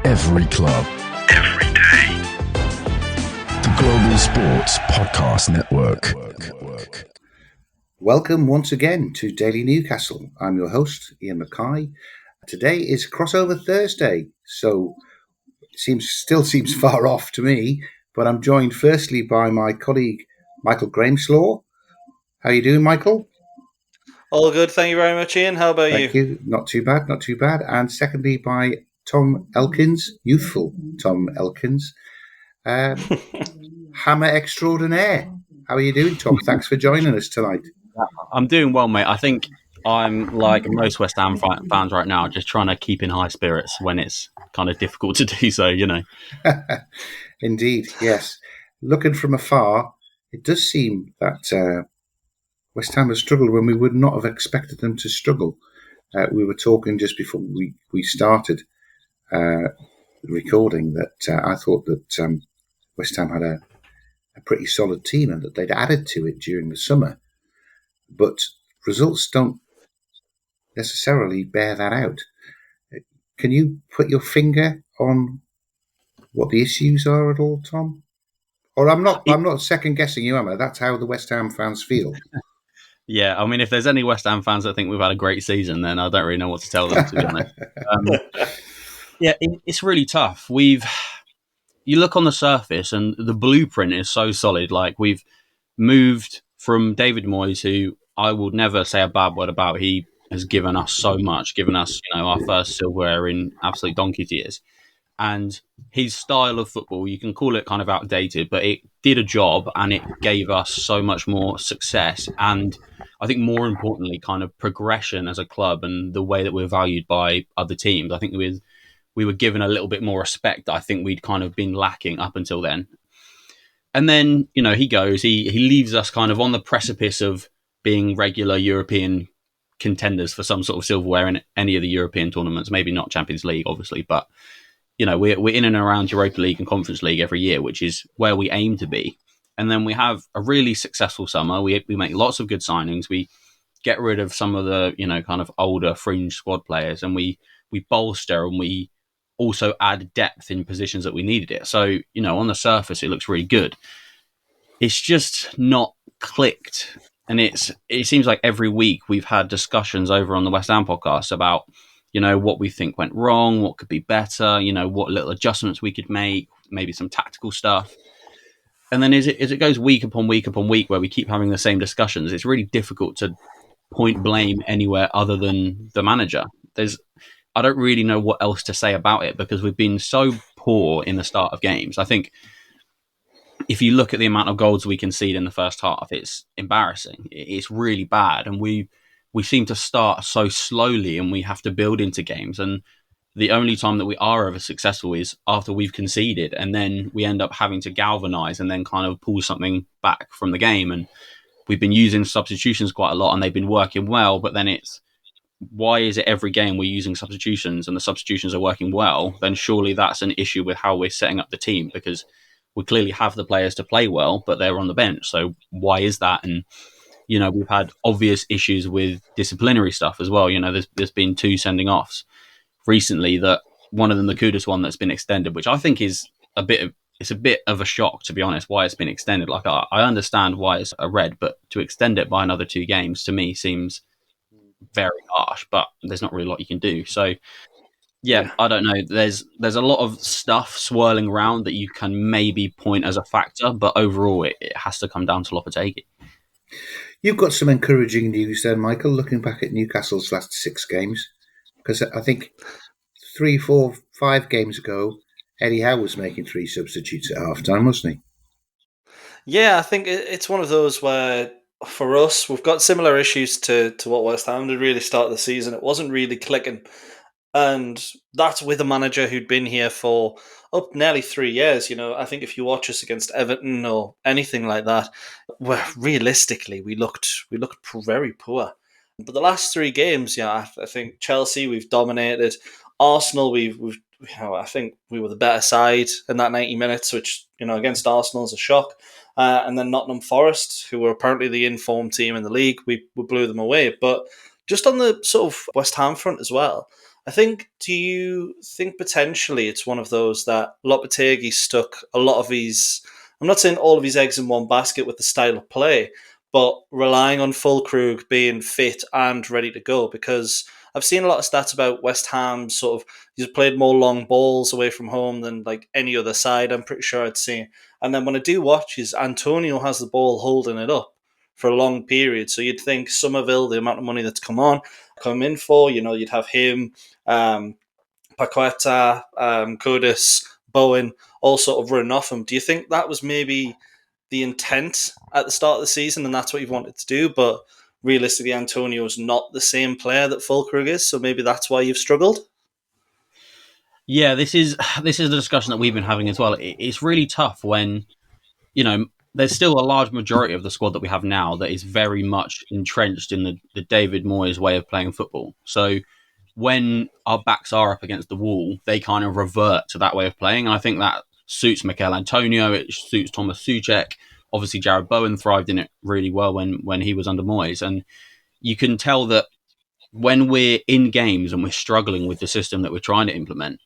Every club. Every day. The Global Sports Podcast Network. Welcome once again to Daily Newcastle. I'm your host, Iain Mackay. Today is Crossover Thursday, so it still seems far off to me, but I'm joined firstly by my colleague, Michael Grameslaw. How are you doing, Michael? All good, thank you very much, Iain. How about you? Thank you. Not too bad. And secondly by Tom Elkins, youthful Tom Elkins, hammer extraordinaire. How are you doing, Tom? Thanks for joining us tonight. I'm doing well, mate. I think I'm like most West Ham fans right now, just trying to keep in high spirits when it's kind of difficult to do so, you know. Indeed, yes. Looking from afar, it does seem that West Ham has struggled when we would not have expected them to struggle. We were talking just before we started recording that I thought that West Ham had a pretty solid team and that they'd added to it during the summer. But results don't necessarily bear that out. Can you put your finger on what the issues are at all, Tom? Or I'm not second guessing you, am I? That's how the West Ham fans feel. Yeah, I mean, if there's any West Ham fans that think we've had a great season, then I don't really know what to tell them, to be honest. It's really tough. You look on the surface and the blueprint is so solid. Like, we've moved from David Moyes, who I would never say a bad word about. He has given us so much, given us, our first silverware in absolute donkey's years. And his style of football, you can call it kind of outdated, but it did a job and it gave us so much more success. And I think more importantly, kind of progression as a club and the way that we're valued by other teams. I think we were given a little bit more respect that I think we'd kind of been lacking up until then. And then, he goes, he leaves us kind of on the precipice of being regular European contenders for some sort of silverware in any of the European tournaments, maybe not Champions League, obviously, but we're in and around Europa League and Conference League every year, which is where we aim to be. And then we have a really successful summer. We make lots of good signings. We get rid of some of the, kind of older fringe squad players, and we bolster and we also add depth in positions that we needed it. So, on the surface, it looks really good. It's just not clicked. And it seems like every week we've had discussions over on the West Ham podcast about, what we think went wrong, what could be better, what little adjustments we could make, maybe some tactical stuff. And then as it goes week upon week upon week where we keep having the same discussions, it's really difficult to point blame anywhere other than the manager. I don't really know what else to say about it because we've been so poor in the start of games. I think if you look at the amount of goals we concede in the first half, it's embarrassing. It's really bad. And we seem to start so slowly and we have to build into games. And the only time that we are ever successful is after we've conceded. And then we end up having to galvanize and then kind of pull something back from the game. And we've been using substitutions quite a lot and they've been working well. But then why is it every game we're using substitutions and the substitutions are working well? Then surely that's an issue with how we're setting up the team, because we clearly have the players to play well, but they're on the bench. So why is that? And, we've had obvious issues with disciplinary stuff as well. There's been 2 sending offs recently, that one of them, the Kudos one, that's been extended, which I think is a bit of a shock, to be honest, why it's been extended. Like, I understand why it's a red, but to extend it by another 2 games to me seems very harsh, but there's not really a lot you can do. So yeah, I don't know. There's a lot of stuff swirling around that you can maybe point as a factor, but overall it has to come down to Lopetegui. You've got some encouraging news there, Michael, looking back at Newcastle's last 6 games, because I think 3, 4, 5 games ago, Eddie Howe was making 3 substitutes at half-time, wasn't he? Yeah, I think it's one of those where, for us, we've got similar issues to what West Ham did really start the season. It wasn't really clicking. And that's with a manager who'd been here for up nearly 3 years. I think if you watch us against Everton or anything like that, realistically, we looked very poor. But the last 3 games, I think Chelsea, we've dominated. Arsenal, I think we were the better side in that 90 minutes, which, against Arsenal is a shock. And then Nottingham Forest, who were apparently the informed team in the league, we blew them away. But just on the sort of West Ham front as well, Do you think potentially it's one of those that Lopetegui stuck a lot of his, I'm not saying all of his eggs in one basket with the style of play, but relying on Fulkrug being fit and ready to go? Because I've seen a lot of stats about West Ham sort of, he's played more long balls away from home than like any other side, I'm pretty sure I'd seen. And then when I do watch, is Antonio has the ball holding it up for a long period. So you'd think Somerville, the amount of money that's come in for, you'd have him, Perketa, Kudos, Bowen, all sort of running off him. Do you think that was maybe the intent at the start of the season and that's what you've wanted to do? But realistically, Antonio's not the same player that Fulkrug is, so maybe that's why you've struggled? Yeah, this is the discussion that we've been having as well. It's really tough when, there's still a large majority of the squad that we have now that is very much entrenched in the David Moyes way of playing football. So when our backs are up against the wall, they kind of revert to that way of playing. And I think that suits Mikel Antonio, it suits Thomas Souček. Obviously, Jared Bowen thrived in it really well when he was under Moyes. And you can tell that when we're in games and we're struggling with the system that we're trying to implement,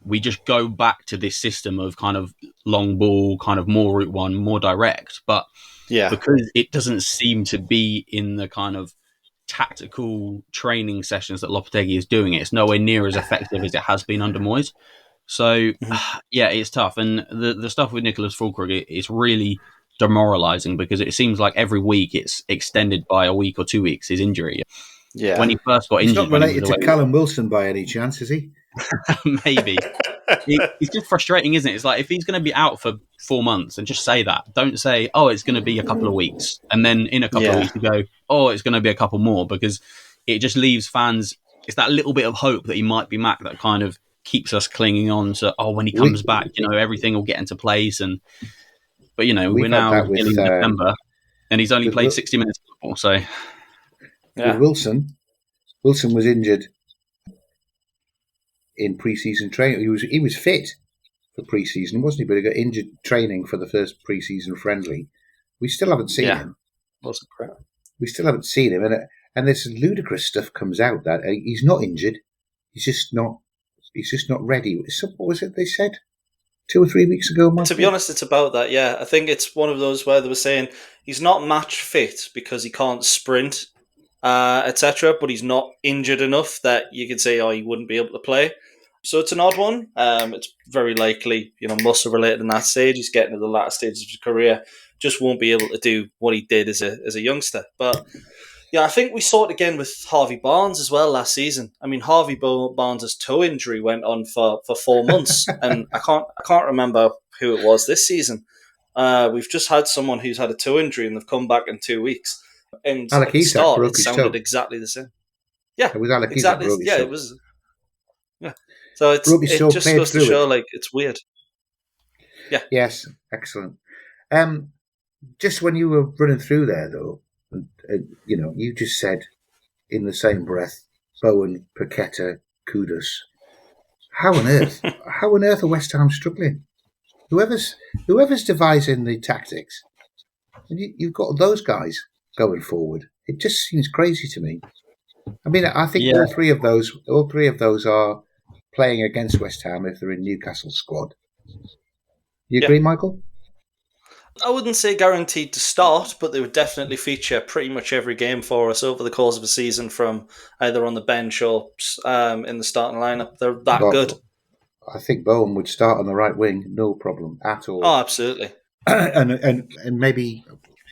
we just go back to this system of kind of long ball, kind of more route one, more direct. But because it doesn't seem to be in the kind of tactical training sessions that Lopetegui is doing, it's nowhere near as effective as it has been under Moyes. So, yeah, it's tough. And the stuff with Nicholas Fulkrug is really demoralising because it seems like every week it's extended by a week or 2 weeks, his injury. Yeah. When he first got He's injured... not related to Callum Wilson by any chance, is he? Maybe. It's just frustrating, isn't it? It's like, if he's going to be out for 4 months, and just say that. Don't say, oh, it's going to be a couple of weeks. And then in a couple of weeks you go, oh, it's going to be a couple more, because it just leaves fans, it's that little bit of hope that he might be back that kind of keeps us clinging on to, oh, when he comes back, everything will get into place. But, we're now in December, and he's only played 60 minutes of football, so... Yeah. Wilson was injured in pre-season training. He was fit for pre-season, wasn't he? But he got injured training for the first pre-season friendly. We still haven't seen him. Wasn't great. We still haven't seen him, and this ludicrous stuff comes out that he's not injured. He's just not ready. What was it they said 2 or 3 weeks ago, Michael? To be honest, it's about that. Yeah, I think it's one of those where they were saying he's not match fit because he can't sprint, etc. But he's not injured enough that you could say, he wouldn't be able to play. So it's an odd one. It's very likely, muscle related in that stage. He's getting to the latter stages of his career, just won't be able to do what he did as a youngster. But yeah, I think we saw it again with Harvey Barnes as well last season. I mean, Harvey Barnes' toe injury went on for 4 months, and I can't remember who it was this season. We've just had someone who's had a toe injury and they've come back in 2 weeks. And Alec at the Isak start, broke it his sounded toe. exactly the same. Yeah, it was Alec exactly. Isak broke his toe. It was. Yeah, so it just goes to show, it's weird. Yeah. Yes, excellent. Just when you were running through there, though, you just said in the same breath, Bowen, Perketa, Kudos. How on earth are West Ham struggling? Whoever's devising the tactics, and you've got those guys going forward. It just seems crazy to me. I mean, I think all three of those are playing against West Ham if they're in Newcastle's squad. You agree, Michael? I wouldn't say guaranteed to start, but they would definitely feature pretty much every game for us over the course of a season, from either on the bench or in the starting lineup. They're that good. I think Bowen would start on the right wing, no problem at all. Oh, absolutely. and maybe,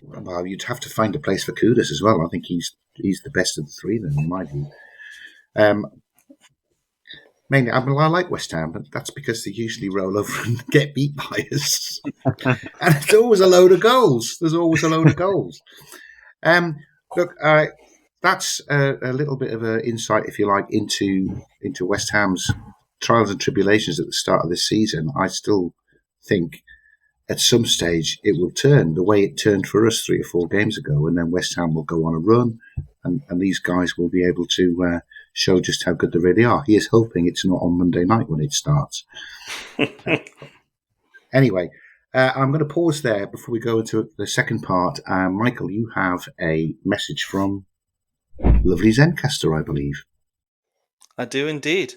well, you'd have to find a place for Kudos as well. I think he's the best of the three, then, in my view. Mainly, I like West Ham, but that's because they usually roll over and get beat by us. And it's always a load of goals. There's always a load of goals. Look, that's a little bit of an insight, if you like, into West Ham's trials and tribulations at the start of this season. I still think at some stage it will turn the way it turned for us 3 or 4 games ago, and then West Ham will go on a run, and these guys will be able to show just how good they really are. He is hoping it's not on Monday night when it starts. Anyway, I'm going to pause there before we go into the second part. Michael, you have a message from lovely Zencastr, I believe. I do indeed.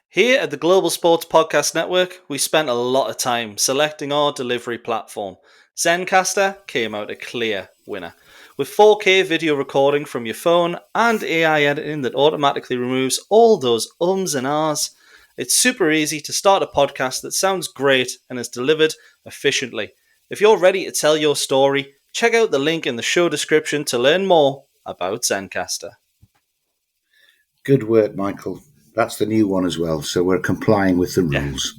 Here at the Global Sports Podcast Network, we spent a lot of time selecting our delivery platform. Zencastr came out a clear winner. With 4K video recording from your phone and AI editing that automatically removes all those ums and ahs, it's super easy to start a podcast that sounds great and is delivered efficiently. If you're ready to tell your story, check out the link in the show description to learn more about Zencastr. Good work, Michael. That's the new one as well, so we're complying with the rules,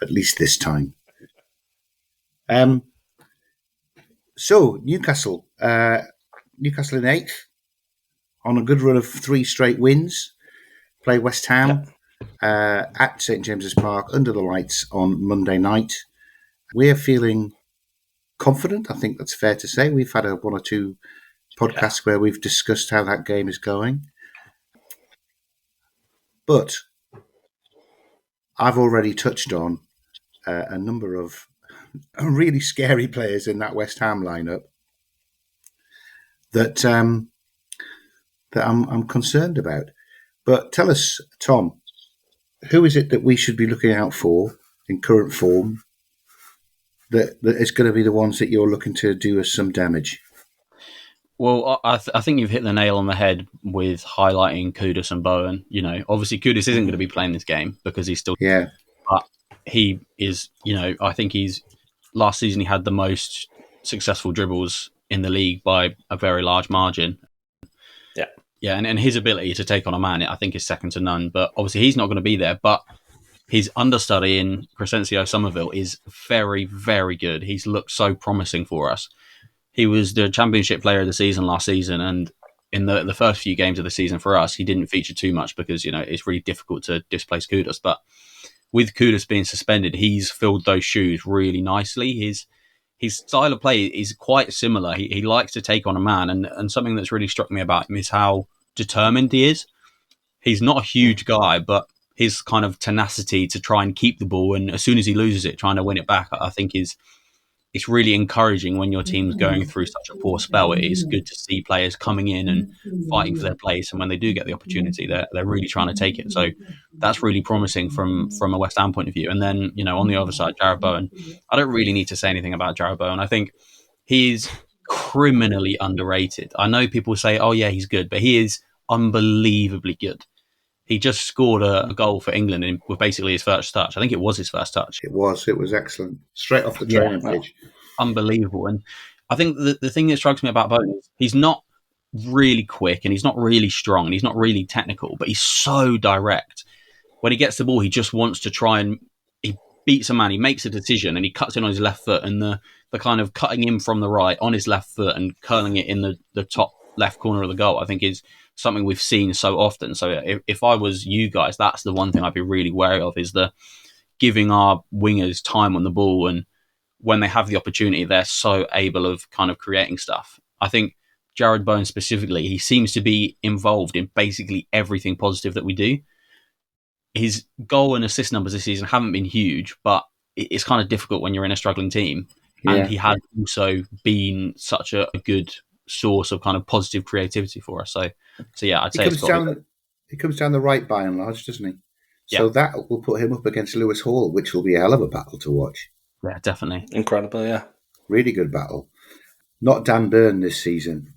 at least this time. So, Newcastle in 8th, on a good run of 3 straight wins, play West Ham at St James's Park under the lights on Monday night. We're feeling confident, I think that's fair to say. We've had one or two podcasts where we've discussed how that game is going. But I've already touched on a number of really scary players in that West Ham lineup that I'm concerned about. But tell us, Tom, who is it that we should be looking out for in current form that is going to be the ones that you're looking to do us some damage? Well, I think you've hit the nail on the head with highlighting Kudos and Bowen. You know, obviously Kudos isn't going to be playing this game because he's still... Yeah. But he is, I think last season he had the most successful dribbles in the league by a very large margin. Yeah. Yeah, and his ability to take on a man, I think, is second to none. But obviously he's not going to be there. But his understudy in Crescencio Somerville is very, very good. He's looked so promising for us. He was the championship player of the season last season, and in the first few games of the season for us, he didn't feature too much because, it's really difficult to displace Kudos. But with Kudos being suspended, he's filled those shoes really nicely. His style of play is quite similar. He likes to take on a man, and something that's really struck me about him is how determined he is. He's not a huge guy, but his kind of tenacity to try and keep the ball, and as soon as he loses it, trying to win it back, I think it's really encouraging when your team's going through such a poor spell. It is good to see players coming in and fighting for their place, and when they do get the opportunity, they're really trying to take it. So that's really promising from a West Ham point of view. And then, on the other side, Jarrod Bowen. I don't really need to say anything about Jarrod Bowen. I think he's criminally underrated. I know people say, oh yeah, he's good, but he is unbelievably good. He just scored a goal for England with basically his first touch. I think it was his first touch. It was excellent. Straight off the training pitch. Unbelievable. And I think the thing that strikes me about Bowen is he's not really quick and he's not really strong and he's not really technical, but he's so direct. When he gets the ball, he just wants to try and he beats a man, he makes a decision and he cuts in on his left foot, and the kind of cutting in from the right on his left foot and curling it in the top left corner of the goal, I think is something we've seen so often. So if I was you guys, that's the one thing I'd be really wary of, is the giving our wingers time on the ball, and when they have the opportunity, they're so able of kind of creating stuff. I think Jarrod Bowen specifically, he seems to be involved in basically everything positive that we do. His goal and assist numbers this season haven't been huge, but it's kind of difficult when you're in a struggling team. Yeah. And he has also been such a good source of kind of positive creativity for us. So yeah, I'd say he comes down the right by and large, doesn't he? Yeah. So that will put him up against Lewis Hall, which will be a hell of a battle to watch. Yeah, definitely. Incredible, yeah. Really good battle. Not Dan Burn this season,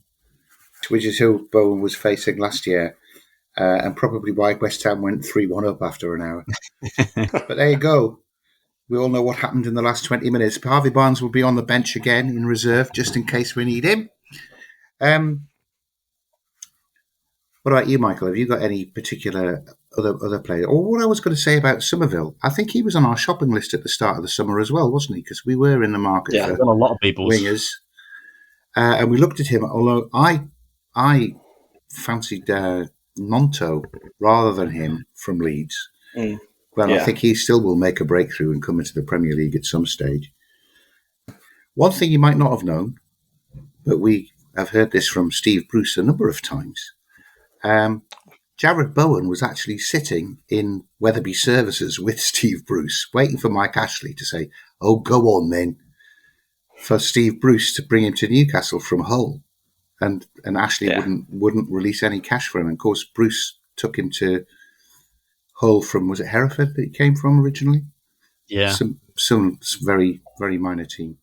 which is who Bowen was facing last year, and probably why West Ham went 3-1 up after an hour. But there you go. We all know what happened in the last 20 minutes. Harvey Barnes will be on the bench again in reserve, just in case we need him. What about you, Michael? Have you got any particular other player? Or what I was going to say about Somerville, I think he was on our shopping list at the start of the summer as well, wasn't he? Because we were in the market for a lot of people's wingers. And we looked at him, although I fancied Monto rather than him from Leeds. Well, I think he still will make a breakthrough and come into the Premier League at some stage. One thing you might not have known, but we have heard this from Steve Bruce a number of times. Jarrod Bowen was actually sitting in Weatherby Services with Steve Bruce, waiting for Mike Ashley to say, "Oh, go on then," for Steve Bruce to bring him to Newcastle from Hull, and Ashley wouldn't release any cash for him. And of course, Bruce took him to Hull from, was it Hereford that he came from originally? Yeah. Some very, very minor team.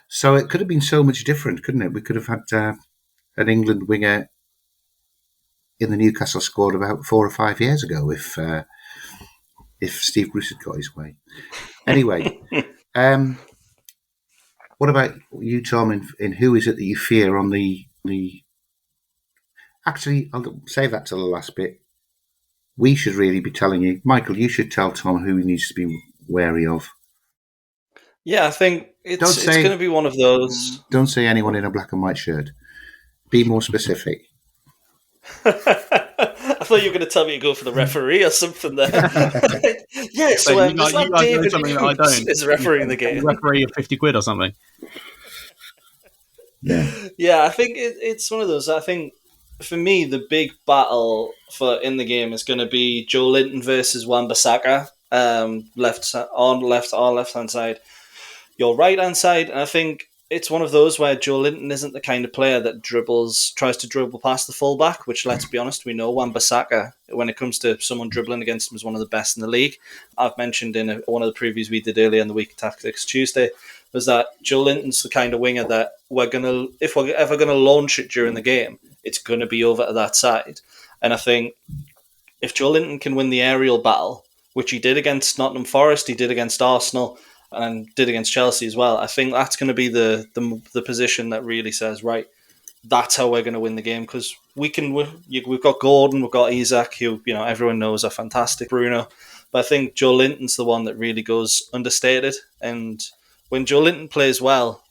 So it could have been so much different, couldn't it? We could have had an England winger in the Newcastle squad about 4 or 5 years ago if Steve Bruce had got his way. Anyway, what about you, Tom, in who is it that you fear on the... Actually, I'll save that till the last bit. We should really be telling you. Michael, you should tell Tom who he needs to be wary of. Yeah, I think it's going to be one of those. Don't say anyone in a black and white shirt. Be more specific. I thought you were going to tell me to go for the referee or something there. Yeah, so you guys David know something that I don't. is refereeing the game. Referee of 50 quid or something. Yeah, I think it's one of those. I think for me, the big battle in the game is going to be Joe Linton versus Wan-Bissaka, left hand side, your right hand side, and I think it's one of those where Joe Linton isn't the kind of player that tries to dribble past the fullback, which, let's be honest, we know Wan-Bissaka, when it comes to someone dribbling against him, is one of the best in the league. I've mentioned in one of the previews we did earlier in the week, Tactics Tuesday, was that Joe Linton's the kind of winger that if we're ever going to launch it during the game, it's going to be over to that side. And I think if Joe Linton can win the aerial battle, which he did against Nottingham Forest, he did against Arsenal, and did against Chelsea as well, I think that's going to be the position that really says, right, that's how we're going to win the game, because we've got Gordon, we've got Isak, who everyone knows are fantastic, Bruno, but I think Joe Linton's the one that really goes understated, and when Joe Linton plays well,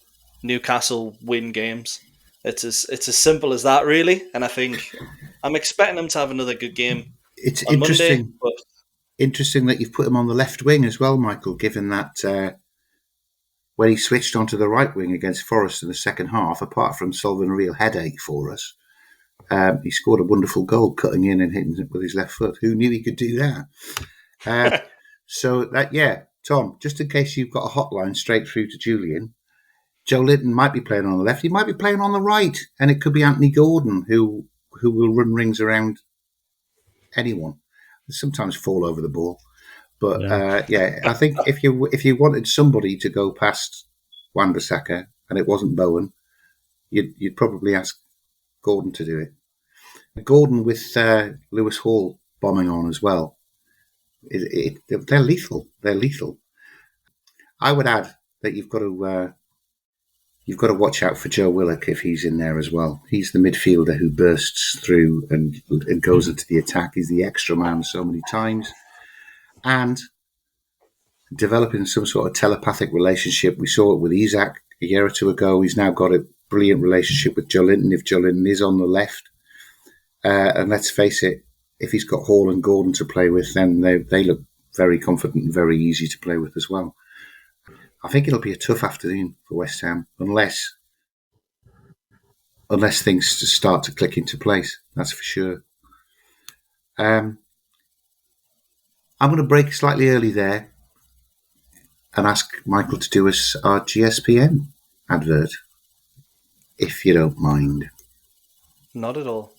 Newcastle win games. It's as simple as that, really, and I think I'm expecting him to have another good game. It's on interesting. Monday, but Interesting that you've put him on the left wing as well, Michael, given that when he switched onto the right wing against Forest in the second half, apart from solving a real headache for us, he scored a wonderful goal, cutting in and hitting it with his left foot. Who knew he could do that? Tom, just in case you've got a hotline straight through to Julian, Joe Linton might be playing on the left. He might be playing on the right, and it could be Anthony Gordon, who will run rings around anyone. Sometimes fall over the ball, but I think if you wanted somebody to go past Wan-Bissaka and it wasn't Bowen, you'd probably ask Gordon to do it. Gordon with Lewis Hall bombing on as well. They're lethal. They're lethal. I would add that you've got to watch out for Joe Willock if he's in there as well. He's the midfielder who bursts through and goes into the attack. He's the extra man so many times. And developing some sort of telepathic relationship. We saw it with Isak a year or two ago. He's now got a brilliant relationship with Joe Linton if Joe Linton is on the left. And let's face it, if he's got Hall and Gordon to play with, then they look very confident and very easy to play with as well. I think it'll be a tough afternoon for West Ham unless things start to click into place. That's for sure. I'm going to break slightly early there and ask Michael to do us our GSPN advert, if you don't mind. Not at all.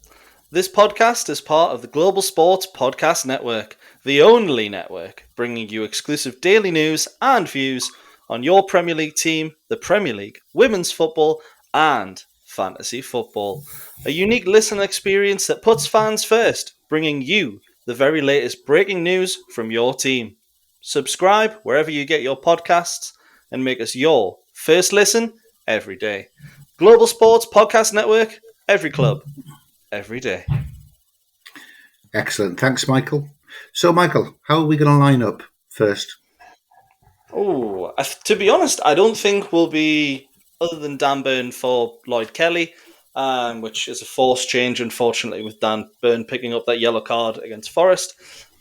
This podcast is part of the Global Sports Podcast Network, the only network bringing you exclusive daily news and views on your Premier League team, the Premier League, women's football, and fantasy football. A unique listener experience that puts fans first, bringing you the very latest breaking news from your team. Subscribe wherever you get your podcasts and make us your first listen every day. Global Sports Podcast Network, every club, every day. Excellent. Thanks, Michael. So, Michael, how are we going to line up first? Oh, to be honest, I don't think we'll be, other than Dan Burn for Lloyd Kelly, which is a forced change, unfortunately, with Dan Burn picking up that yellow card against Forest.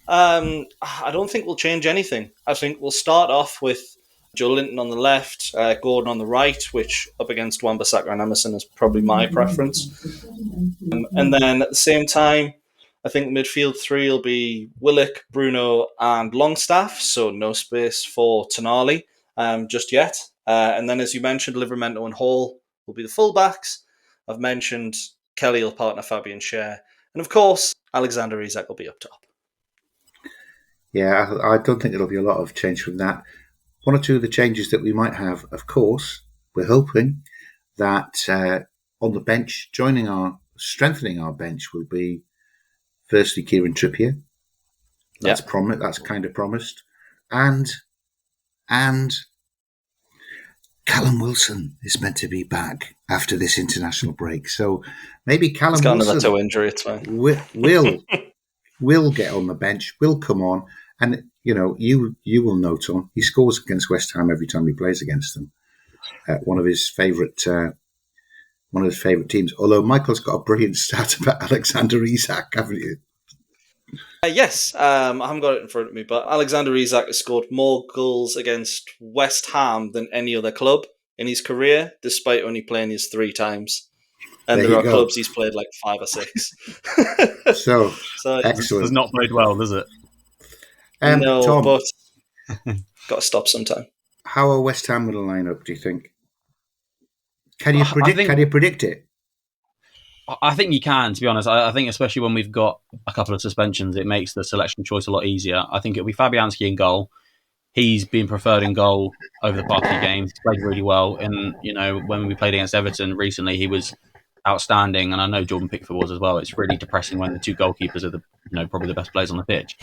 I don't think we'll change anything. I think we'll start off with Joe Linton on the left, Gordon on the right, which up against Wan-Bissaka and Emerson is probably my preference. And then at the same time, I think midfield three will be Willock, Bruno, and Longstaff, so no space for Tonali just yet. And then, as you mentioned, Livramento and Hall will be the fullbacks. I've mentioned Kelly will partner Fabian Schär. And of course, Alexander Isak will be up top. Yeah, I don't think there'll be a lot of change from that. One or two of the changes that we might have, of course, we're hoping that on the bench, strengthening our bench will be firstly Kieran Trippier. That's That's kind of promised, and Callum Wilson is meant to be back after this international break. So maybe Callum He's got Wilson another toe injury. It's fine. will get on the bench, will come on, and you will know, Tom, he scores against West Ham every time he plays against them. One of his favourite teams. Although Michael's got a brilliant stat about Alexander Isak, haven't you? Yes, I haven't got it in front of me, but Alexander Isak has scored more goals against West Ham than any other club in his career, despite only playing his 3 times. And there are clubs he's played like 5 or 6. So Does excellent. not bode well, does it? No, Tom, but got to stop sometime. How are West Ham going to line up, do you think? Can you predict it? I think you can, to be honest. I think especially when we've got a couple of suspensions, it makes the selection choice a lot easier. I think it'll be Fabianski in goal. He's been preferred in goal over the past few games. He's played really well. And, when we played against Everton recently, he was outstanding. And I know Jordan Pickford was as well. It's really depressing when the 2 goalkeepers are probably the best players on the pitch.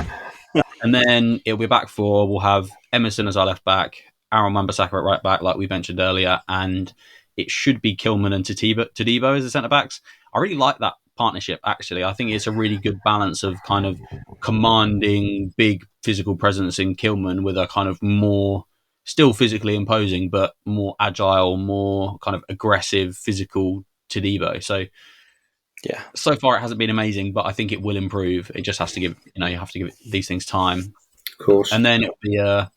And then it'll be back 4. We'll have Emerson as our left back, Aaron Wan-Bissaka at right back, like we mentioned earlier. And it should be Kilman and Todibo as the centre-backs. I really like that partnership, actually. I think it's a really good balance of kind of commanding, big physical presence in Kilman with a kind of more, still physically imposing, but more agile, more kind of aggressive, physical Todibo. So far it hasn't been amazing, but I think it will improve. It just has to give, you have to give these things time. Of course. And then it'll be I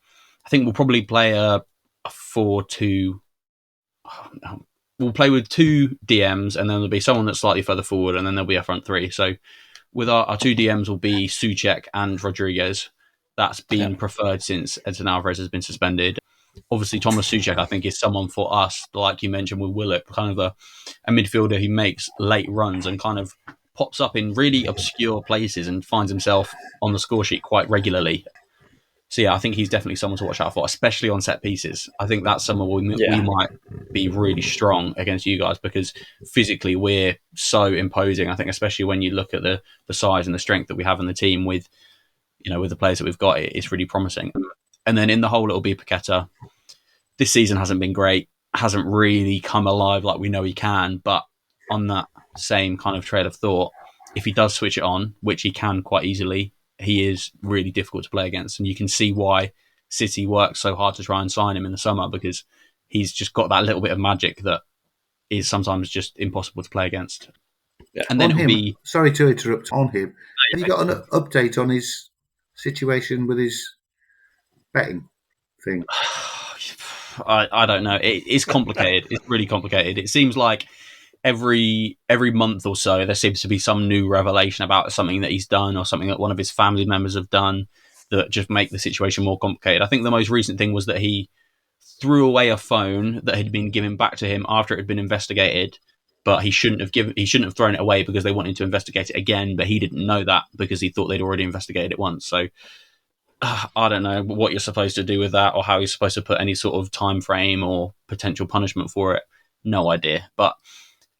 think we'll probably play a 4-2. We'll play with 2 DMs, and then there'll be someone that's slightly further forward, and then there'll be a front 3. So with our 2 DMs will be Souček and Rodriguez. That's been preferred since Edson Alvarez has been suspended. Obviously, Thomas Souček, I think, is someone for us, like you mentioned with Willock, kind of a midfielder who makes late runs and kind of pops up in really obscure places and finds himself on the score sheet quite regularly. So yeah, I think he's definitely someone to watch out for, especially on set pieces. I think that's someone we might be really strong against you guys because physically we're so imposing. I think especially when you look at the size and the strength that we have in the team with the players that we've got, it's really promising. And then in the hole, it'll be Perketa. This season hasn't been great, hasn't really come alive like we know he can. But on that same kind of trail of thought, if he does switch it on, which he can quite easily, he is really difficult to play against. And you can see why City worked so hard to try and sign him in the summer because he's just got that little bit of magic that is sometimes just impossible to play against. Yeah. And then sorry to interrupt on him. Have you got an update on his situation with his betting thing? I don't know. It's complicated. It's really complicated. It seems like every month or so there seems to be some new revelation about something that he's done or something that one of his family members have done that just make the situation more complicated. I think the most recent thing was that he threw away a phone that had been given back to him after it had been investigated, but he shouldn't have thrown it away because they wanted to investigate it again, but he didn't know that because he thought they'd already investigated it once. So I don't know what you're supposed to do with that or how you're supposed to put any sort of time frame or potential punishment for it. No idea. But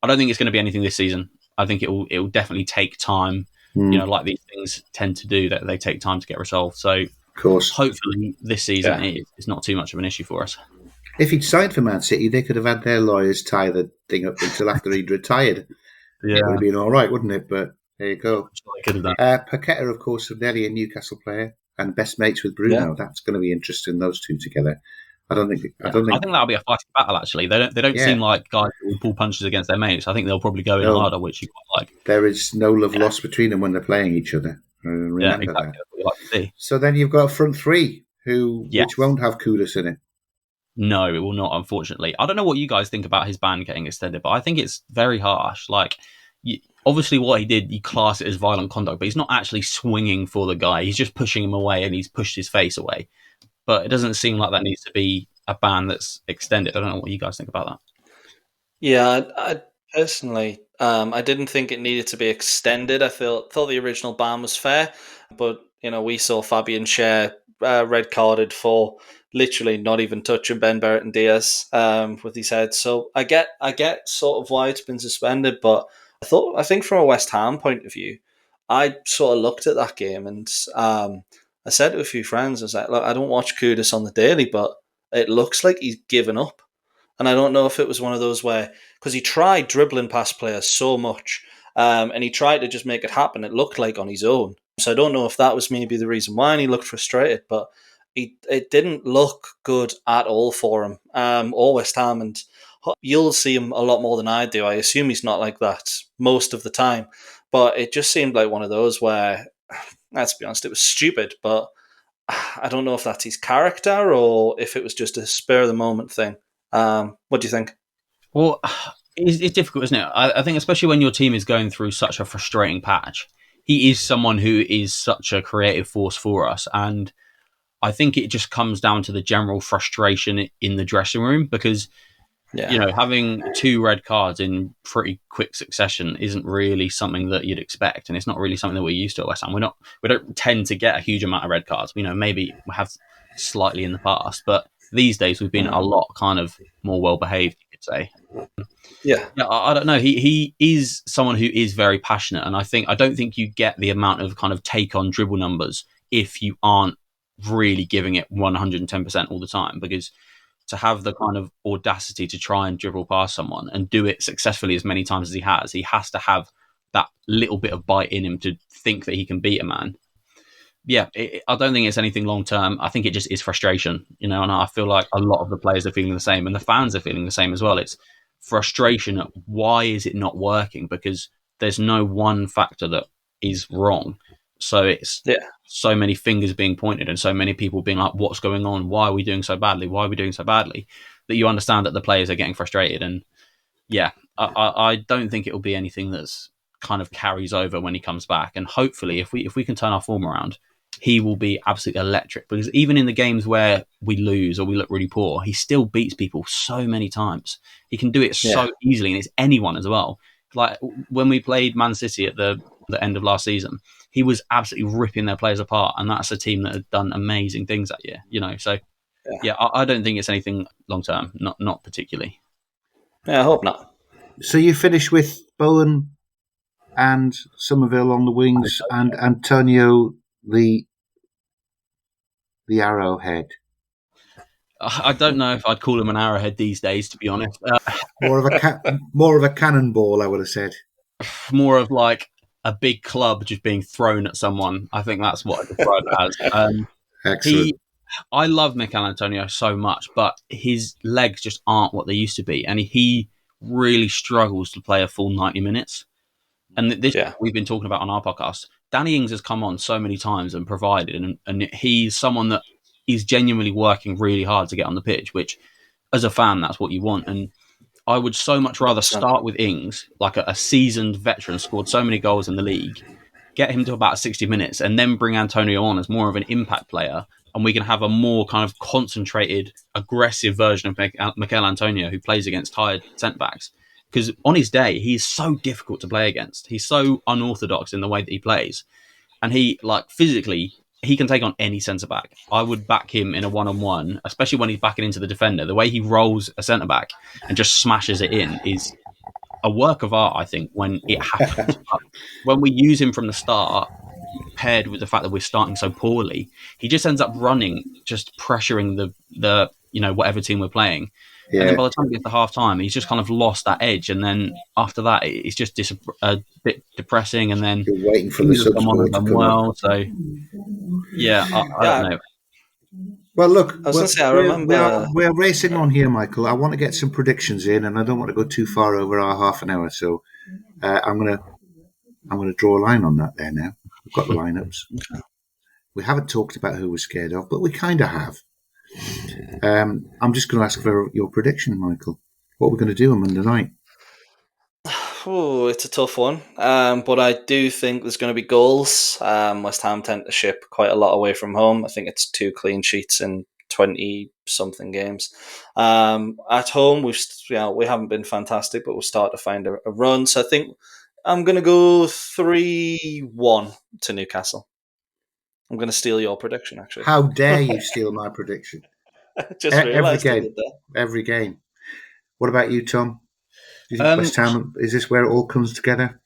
I don't think it's going to be anything this season. I think it will definitely take time. Like these things tend to do, that they take time to get resolved. So, of course, hopefully this season it's not too much of an issue for us. If he'd signed for Man City, they could have had their lawyers tie the thing up until after he'd retired. Yeah, it would have been all right, wouldn't it? But there you go. Sure, they could have done. Perketa, of course, a Newcastle player and best mates with Bruno. Yeah. That's going to be interesting. Those two together. I think that'll be a fighting battle. Actually, they don't seem like guys who will pull punches against their mates. I think they'll probably go in harder, which you quite like. There is no love lost between them when they're playing each other. Remember exactly. That. Like to see. So then you've got a front 3 which won't have Kudos in it. No, it will not. Unfortunately, I don't know what you guys think about his ban getting extended, but I think it's very harsh. Like, obviously, what he did, you class it as violent conduct, but he's not actually swinging for the guy. He's just pushing him away, and he's pushed his face away. But it doesn't seem like that needs to be a ban that's extended. I don't know what you guys think about that. Yeah, I personally, I didn't think it needed to be extended. I thought the original ban was fair, but we saw Fabian Schär red carded for literally not even touching Ben Barrett and Diaz with his head. So I get sort of why it's been suspended, but I think from a West Ham point of view, I sort of looked at that game and I said to a few friends, I was like, look, I don't watch Kudos on the daily, but it looks like he's given up. And I don't know if it was one of those where, because he tried dribbling past players so much, and he tried to just make it happen. It looked like on his own. So I don't know if that was maybe the reason why, and he looked frustrated, but it didn't look good at all for him or West Ham. And you'll see him a lot more than I do. I assume he's not like that most of the time, but it just seemed like one of those where, let's be honest, it was stupid, but I don't know if that's his character or if it was just a spur of the moment thing. What do you think? Well, it's difficult, isn't it? I think especially when your team is going through such a frustrating patch, he is someone who is such a creative force for us. And I think it just comes down to the general frustration in the dressing room because, having 2 red cards in pretty quick succession isn't really something that you'd expect. And it's not really something that we're used to at West Ham. We don't tend to get a huge amount of red cards. Maybe we have slightly in the past, but these days we've been a lot kind of more well behaved, you could say. Yeah, I don't know. He is someone who is very passionate, and I don't think you get the amount of kind of take on dribble numbers if you aren't really giving it 110% all the time. Because to have the kind of audacity to try and dribble past someone and do it successfully as many times as he has to have that little bit of bite in him to think that he can beat a man. Yeah, I don't think it's anything long term. I think it just is frustration, and I feel like a lot of the players are feeling the same, and the fans are feeling the same as well. It's frustration at why is it not working, because there's no one factor that is wrong. So it's so many fingers being pointed and so many people being like, what's going on? Why are we doing so badly? Why are we doing so badly? That you understand that the players are getting frustrated. And yeah, I don't think it will be anything that's kind of carries over when he comes back. And hopefully if we can turn our form around, he will be absolutely electric, because even in the games where we lose or we look really poor, he still beats people so many times. He can do it so easily, and it's anyone as well. Like when we played Man City at the end of last season, he was absolutely ripping their players apart, and that's a team that had done amazing things that year. So yeah, I don't think it's anything long term, not particularly. Yeah, I hope not. So you finish with Bowen and Somerville on the wings, and Antonio the arrowhead. I don't know if I'd call him an arrowhead these days, to be honest. More of a cannonball, I would have said. More of like a big club just being thrown at someone. I think that's what I describe it as. Excellent. I love Mikel Antonio so much, but his legs just aren't what they used to be, and he really struggles to play a full 90 minutes. And this we've been talking about on our podcast. Danny Ings has come on so many times and provided, and he's someone that is genuinely working really hard to get on the pitch, which as a fan, that's what you want. And I would so much rather start with Ings, like a seasoned veteran, scored so many goals in the league, get him to about 60 minutes, and then bring Antonio on as more of an impact player, and we can have a more kind of concentrated, aggressive version of Mikel Antonio who plays against tired centre-backs. Because on his day, he's so difficult to play against. He's so unorthodox in the way that he plays. And he, like, physically, he can take on any centre-back. I would back him in a one-on-one, especially when he's backing into the defender. The way he rolls a centre-back and just smashes it in is a work of art, I think, when it happens. When we use him from the start, paired with the fact that we're starting so poorly, he just ends up running, just pressuring the whatever team we're playing. Yeah. And then by the time he gets to half time, he's just kind of lost that edge. And then after that, it's just a bit depressing. And then you're waiting for the subs to come up. So yeah, I don't know. Well, look, I was going to say, I remember we're racing on here, Michael. I want to get some predictions in, and I don't want to go too far over our half an hour. So I'm going to draw a line on that there now. We've got the lineups. Okay. We haven't talked about who we're scared of, but we kind of have. I'm just going to ask for your prediction, Michael. What we're going to do on Monday night? Oh, it's a tough one, but I do think there's going to be goals. West Ham tend to ship quite a lot away from home. I think it's 2 clean sheets in 20-something games. At home, we haven't been fantastic, but we'll start to find a run. So I think I'm going to go 3-1 to Newcastle. I'm going to steal your prediction, actually. How dare you steal my prediction? Just realised I did that. Every game. What about you, Tom? Do you think West Ham, is this where it all comes together?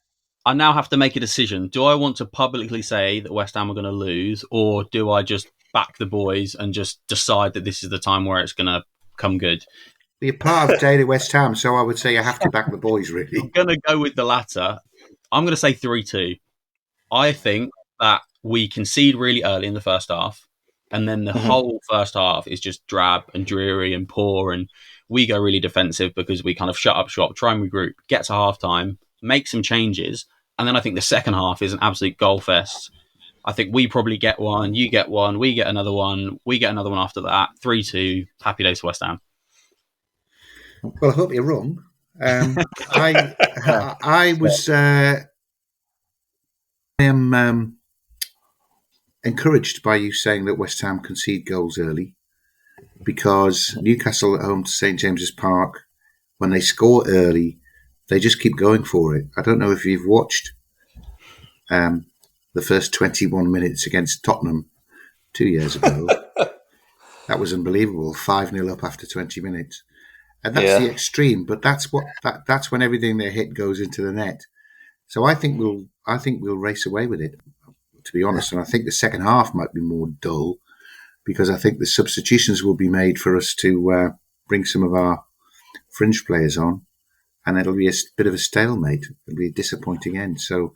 I now have to make a decision. Do I want to publicly say that West Ham are going to lose, or do I just back the boys and just decide that this is the time where it's going to come good? You're part of Daily West Ham, so I would say you have to back the boys, really. I'm going to go with the latter. I'm going to say 3-2. I think that we concede really early in the first half, and then the whole first half is just drab and dreary and poor, and we go really defensive because we kind of shut up shop, try and regroup, get to half-time, make some changes, and then I think the second half is an absolute goal fest. I think we probably get one, you get one, we get another one, we get another one after that. 3-2, happy days for West Ham. Well, I hope you're wrong. I am encouraged by you saying that West Ham concede goals early, because Newcastle at home to St James's Park, when they score early, they just keep going for it. I don't know if you've watched the first 21 minutes against Tottenham 2 years ago. That was unbelievable. 5-0 up after 20 minutes. And that's the extreme, but that's when everything they hit goes into the net. So I think we'll race away with it, to be honest. And I think the second half might be more dull, because I think the substitutions will be made for us to bring some of our fringe players on, and it'll be a bit of a stalemate. It'll be a disappointing end. So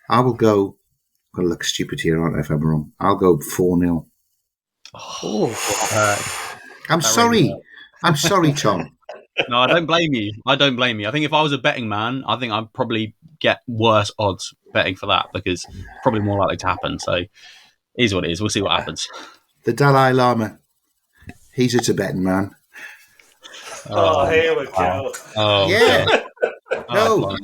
I will go. I'm going to look stupid here, aren't I, if I'm wrong? I'll go 4-0. I'm sorry. I'm sorry, Tom. No, I don't blame you. I think if I was a betting man, I think I'd probably get worse odds betting for that, because it's probably more likely to happen. So it is what it is. We'll see what happens. The Dalai Lama, he's a Tibetan man. Here we go. Yeah. No.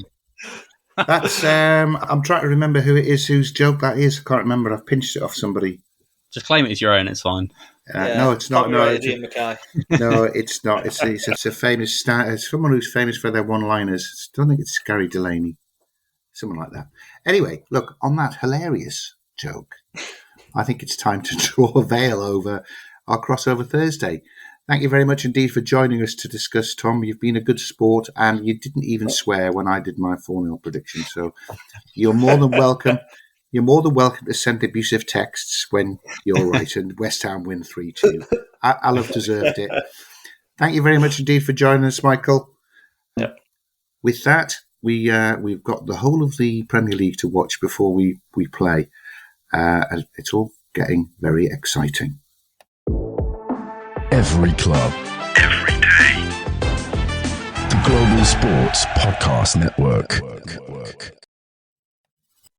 That's, I'm trying to remember who it is, whose joke that is. I can't remember. I've pinched it off somebody. Just claim it as your own. It's fine. No, it's not. No, No, it's not. It's a famous it's someone who's famous for their one-liners. I don't think it's Gary Delaney. Someone like that. Anyway, look, on that hilarious joke, I think it's time to draw a veil over our crossover Thursday. Thank you very much indeed for joining us to discuss, Tom. You've been a good sport, and you didn't even swear when I did my 4-0 prediction. So you're more than welcome. You're more than welcome to send abusive texts when you're right and West Ham win 3-2. I'll have deserved it. Thank you very much indeed for joining us, Michael. Yep. With that, we've got the whole of the Premier League to watch before we play. It's all getting very exciting. Every club, every day. The Global Sports Podcast Network.